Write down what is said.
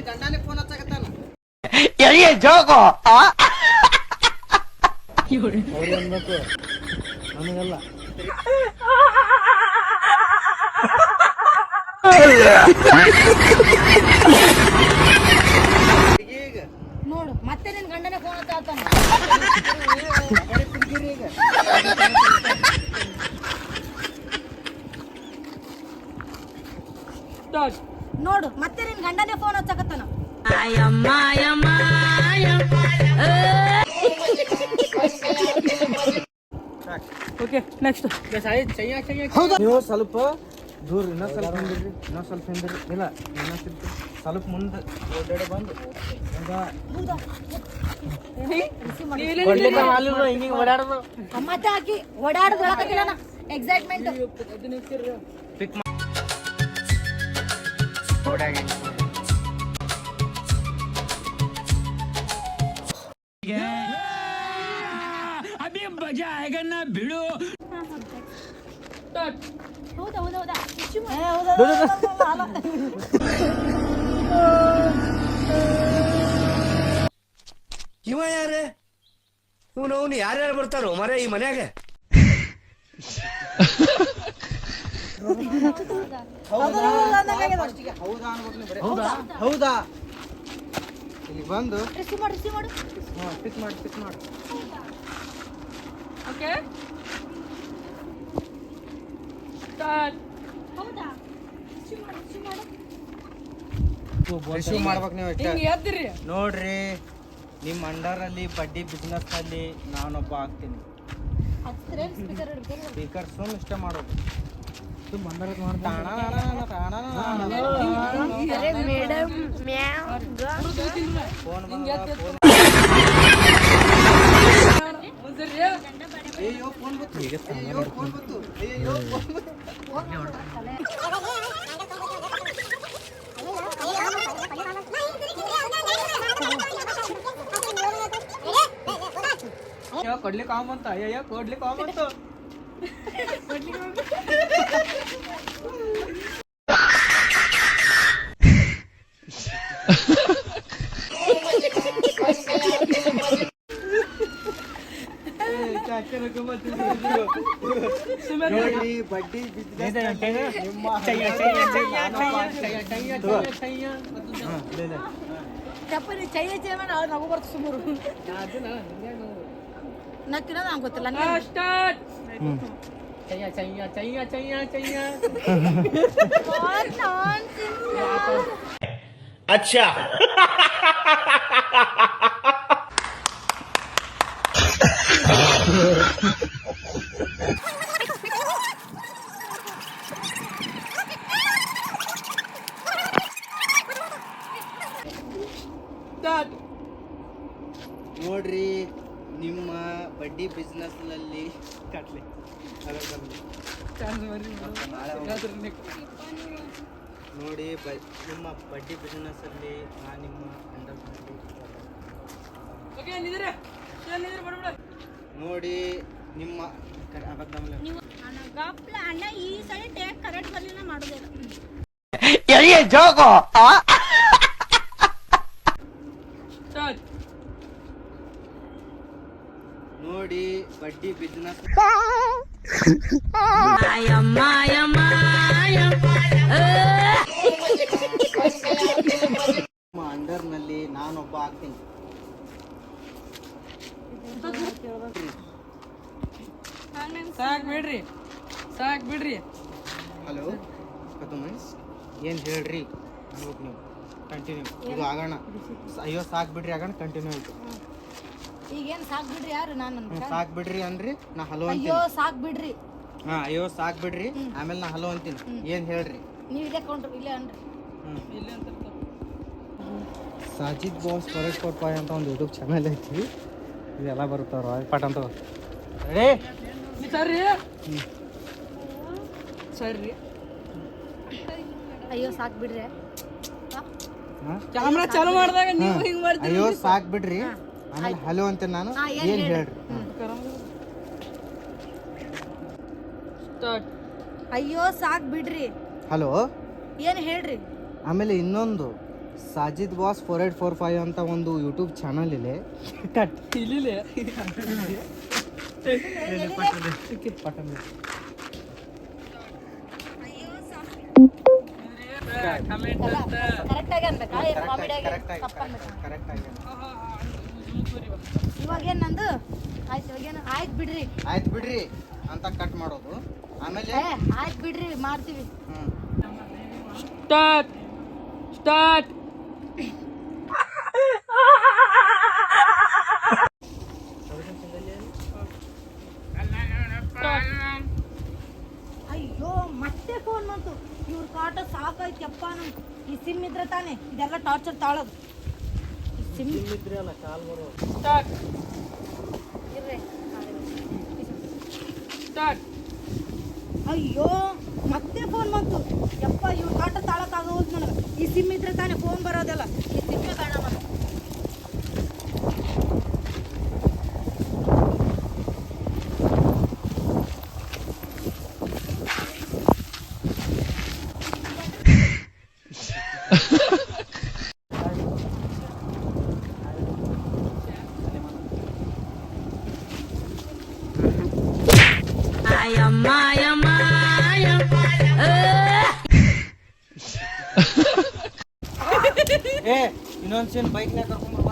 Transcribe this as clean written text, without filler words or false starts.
ಗಂಡನೇ ಫೋನ್ ಹಚ್ಚಾಕತ್ತಾನ. ಜೋಗೋ ಅವ್ರು ಅನ್ಬೇಕು ನನಗಲ್ಲ. ಈಗ ನೋಡು ಮತ್ತೆ ನಿನ್ ಗಂಡನೇ ಫೋನ್ ಹಚ್ಚಾತಾನ. ನೋಡು ಮತ್ತೆ ನಿನ್ ಗಂಡನೇ ಫೋನ್ ಹಚ್ಚಾಕತ್ತಾನ. ಓಕೆ ನೆಕ್ಸ್ಟ್ ನೀವು ಸ್ವಲ್ಪ ದೂರ ಇನ್ನೂ ಸ್ವಲ್ಪ ಹಿಂದಿರ್ರಿ, ಇನ್ನೂ ಸ್ವಲ್ಪ ಹಿಂದಿರ್ರಿ. ಇಲ್ಲ ಸ್ವಲ್ಪ ಮುಂದೆ ಓಡಾಡಿ ಬಂದು ಹಿಂಗೆ ಓಡಾಡೋದು. ಮತ್ತೆ ಹಾಕಿ ಓಡಾಡೋದೊಳಕತ್ತಿಲ್ಲ ಎಕ್ಸೈಟ್ಮೆಂಟ್. ಪಿಕ್ ಮಾಡಿ ಅಭಿ ಮಜಾ ಆएगा ना भिड़ो. ಹೌದಾ ಹೌದಾ ಹೌದಾ ಇವ ಯಾರೇ ಇವನು ಯಾರ್ಯಾರು ಬರ್ತಾರೋ ಮರ ಈ ಮನ್ಯಾಗ? ಹೌದಾ ಅನ್ಬೇಕು. ಹೌದಾ ಇಲ್ಲಿ ಬಂದು ರಿಸೀವ್ ಮಾಡು ಪಿಕ್ ಮಾಡಿ. Okay start. ಹೌದಾ ರಿಸೀವ್ ಮಾಡು ರಿಸೀವ್ ಮಾಡ್ಬೇಕು ನೀವು. ಹಿಂಗೆ ಎದ್ದಿರಿ. ನೋಡ್ರಿ ನಿಮ್ಮ ಅಂಡರಲ್ಲಿ ಬಡ್ಡಿ ಬಿಸ್ನೆಸ್ ಅಲ್ಲಿ ನಾನೊಬ್ಬ ಆಗ್ತೀನಿ. ಹತ್ತಿರ ಸ್ಪೀಕರ್ ಹಿಡ್ಕೊಂಡು ಸ್ಪೀಕರ್ ಸುಮ್ ಇಷ್ಟ ಮಾಡೋದು. ಫೋನ್ ಕೊಡ್ಲಿಕ್ಕೆ ಆಮಂತ. ಅಯ್ಯಯ್ಯೋ ಕೊಡ್ಲಿಕ್ಕೆ ಆಮಂತ. ನೋಡ್ರಿ ಬಡ್ಡಿ ಚಪ್ಪಲಿ ಚೈ ಮಾಡಿ ನಗು ಬರ್ತು ಸುಮಾರು. ನಾ ತಿನ್ನೋದು ನಂಗೆ ಗೊತ್ತಿಲ್ಲ. ಸ್ಟಾರ್ಟ್. अच्छा ನೋಡ್ರಿ ನಿಮ್ಮ ಬಡ್ಡಿ ಬಿಸ್ನೆಸ್ ನಲ್ಲಿ ಕಟ್ಲಿ ನೋಡಿ ನಿಮ್ಮ ಬಡ್ಡಿ ಬಿಸ್ನೆಸ್ ಅಲ್ಲಿ ನಾನು ನಿಮ್ಮ ಅಂಡರ್ ನೋಡಿ ನಿಮ್ಮ ಅಣ್ಣ ಈ ಸರಿ ಟೇಕ್ ಕರೆಕ್ಟ್ ಬರ್ಲಿಲ್ಲ ಮಾಡೋದಿಲ್ಲ. ಜೋಗೋ ನೋಡಿ ಬಡ್ಡಿ ಬಿಸ್ನೆಸ್ ಅಂಡರ್ ನಲ್ಲಿ ನಾನೊಬ್ಬ ಆಗ್ತೀನಿ. ಸಾಕ್ ಬಿಡ್ರಿ. ಹಲೋ ಏನ್ ಹೇಳ್ರಿ ಅನ್ಬೇಕು ನೀವು. ಕಂಟಿನ್ಯೂ ಇದು ಆಗೋಣ. ಅಯ್ಯೋ ಸಾಕ್ ಬಿಡ್ರಿ ಆಗೋಣ. ಕಂಟಿನ್ಯೂ ಆಯ್ತು. ಈಗೇನ್ ಸಾಕ್ ಬಿಡ್ರಿ ಯಾರು ನಾನು ಸಾಕ್ ಬಿಡ್ರಿ ಅನ್ರಿ ನಾ ಹಲೋ ಅಯ್ಯೋ ಸಾಕ್ ಬಿಡ್ರಿ. ಹಾ ಅಯ್ಯೋ ಸಾಕ್ ಬಿಡ್ರಿ ಆಮೇಲೆ ನಾ ಹಲೋ ಅಂತೀನಿ. ಏನ್ ಹೇಳ್ರಿ ನೀವ್ ಇಲ್ಲೇ ಕೊಂಡ್ರಿ ಇಲ್ಲೇ ಅನ್ರಿ. ಸಾಜಿದ್ ಬಾಸ್ ಫಾರೆಸ್ಟ್ ಕೋಟ್ ಪಾಯ್ ಅಂತ ಒಂದು ಯೂಟ್ಯೂಬ್ ಚಾನಲ್ ಐತಿ. ಇದೆಲ್ಲ ಬರುತ್ತಾರ ಪಾಠ ಅಂತ. ಸರಿ ಅಯ್ಯೋ ಸಾಕ್ ಬಿಡ್ರಿ. ಕ್ಯಾಮ್ರಾ ಚಾಲು ಮಾಡಿದಾಗ ನೀವು ಹಿಂಗ್ ಮಾಡ್ತೀರಿ. ಅಯ್ಯೋ ಸಾಕ್ ಬಿಡ್ರಿ ಆಮೇಲೆ ಹಲೋ ಅಂತೀನಿ ನಾನು. ಏನ್ ಹೇಳ್ರಿ ಸ್ಟಾರ್ಟ್. ಅಯ್ಯೋ ಸಾಕ್ ಬಿಡ್ರಿ. ಹಲೋ ಏನ್ ಹೇಳ್ರಿ. ಆಮೇಲೆ ಇನ್ನೊಂದು ಸಾಜಿದ್ ಬಾಸ್ 4845 ಅಂತ ಒಂದು ಯೂಟ್ಯೂಬ್ ಚಾನಲ್ ಇದೆ. ಕಟ್ ಇಲ್ಲಿಲೆ ಕಮೆಂಟ್ ಅಂತ ಕರೆಕ್ಟ್ ಆಗಿ ಅನ್ಬೇಕಾ ಕಾಮಿಡಿ ಆಗಿ ತಪ್ಪ ಅನ್ಬೇಕಾ? ಕರೆಕ್ಟ್ ಆಗಿ ಇವಾಗ ಏನ್ ನಂದು ಆಯ್ತು, ಇವಾಗ ಏನು ಆಯ್ತು ಬಿಡ್ರಿ, ಆಯ್ತು ಬಿಡ್ರಿ ಅಂತ ಕಟ್ ಮಾಡೋದು. ಆಮೇಲೆ ಆಯ್ತು ಬಿಡ್ರಿ ಮಾಡ್ತೀವಿ. ಸ್ಟಾರ್ಟ್ ಸ್ಟಾರ್ಟ್ ಅಯ್ಯೋ ಮತ್ತೆ ಫೋನ್ ಮಾಡ್ತು. ಇವ್ರ ಕಾಟ ಸಾಕಾಯ್ತಪ್ಪ. ನಮ್ ಈ ಸಿಮ್ ಇದ್ರೆ ತಾನೆ ಇದೆಲ್ಲ ಟಾರ್ಚರ್ ತಾಳೋದು. ಈ ಸಿಮ್ ಸ್ಟಾರ್ಟ್ ಇರ್ರಿ. ಸ್ಟಾರ್ಟ್ ಅಯ್ಯೋ ಮತ್ತೆ ಫೋನ್ ಬಂತು. ಯಪ್ಪ ಇವ್ರ ಕಾಟ ತಾಳಕ್ಕಾಗೋದು ನನಗೆ. ಈ ಸಿಮ್ ಇದ್ರೆ ತಾನೆ ಫೋನ್ ಬರೋದಲ್ಲ. ಈ ಸಿಮ್ಮೇ ಬೇಡ ನನಗೆ. ಏ ಇನ್ನೊಂದು ಸೀನ್ ಬೈಕ್ನಾಗ ಕರ್ಕೊಂಡ್ಬರ್ಬೇಕು.